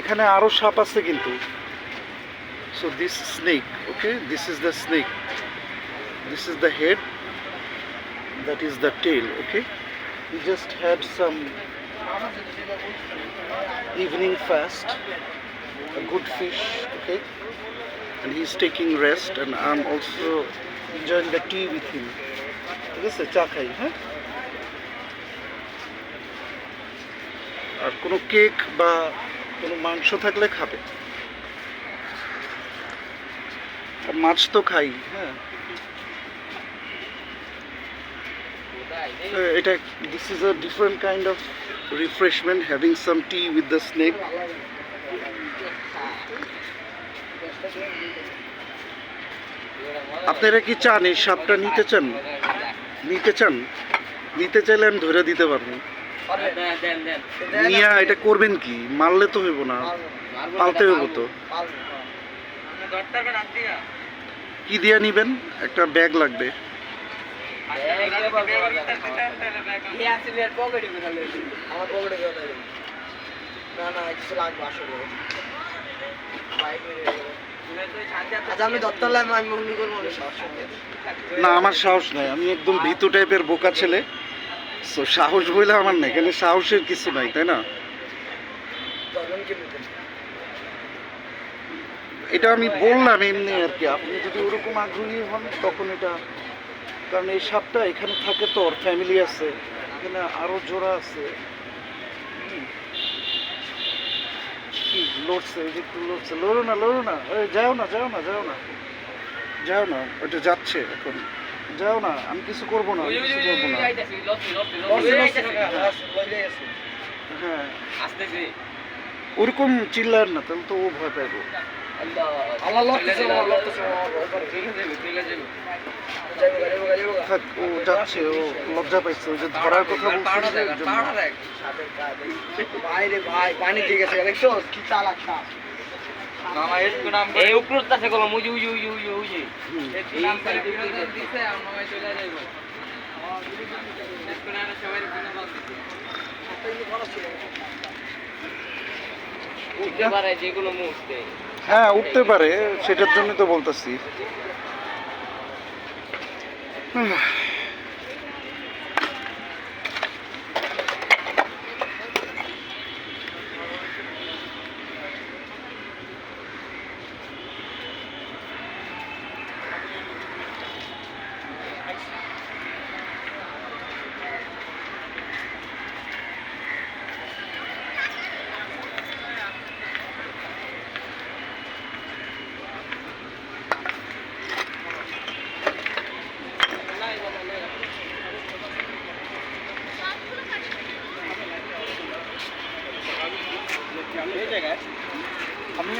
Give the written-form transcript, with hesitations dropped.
এখানে আরো সাপ আছে কিন্তু। So this snake, okay, this is the snake. This is the head. That is the tail, okay. We just had some evening fast, a good fish, okay, and he's taking rest, and I'm also enjoying the tea with him. This is cha khai, huh? আর কোনো cake বা কোনো মাংস থাকলে খাবে। আর মাছ তো খাই, হ্যাঁ। এটা this is a different kind of refreshment, having some tea with the snake. আপনারা কি চান এই সাপটা নিতে চান? নিতে চাইলে আমি ধরে দিতে পারবো। নিয়া এটা করবেন কি? মারলে তো হইব না, পালতে হইব তো। কি দিয়া নিবেন? একটা ব্যাগ লাগবে। না, আমার সাহস নাই, আমি একদম ভীতু টাইপের বোকা ছেলে। সো সাহস বইলে আমার নাই, এখানে সাহসের কিছু নাই, তাই না? এটা আমি বললাম এমনি আর কি, আপনি যদি ওরকম আগ্রহী হন তখন এটা, কারণ এই সাপটা এখানে থাকে তো, ওর ফ্যামিলি আছে এখানে, আরো জোড়া আছে। কি লড়ছে, এই যে একটু লড়ছে, লড়ো না, যাও না, ওটা যাচ্ছে এখন, যাও না, আমি কিছু করবো না। হ্যাঁ, ওরকম চিল্লার না, তাহলে তো ও ভয় পাইবো। ও যাচ্ছে, ও লজ্জা পাইছে, ওই যে ধরার কথা বলছে। হ্যাঁ, উঠতে পারে, সেটার জন্য তো বলতেছি। আমি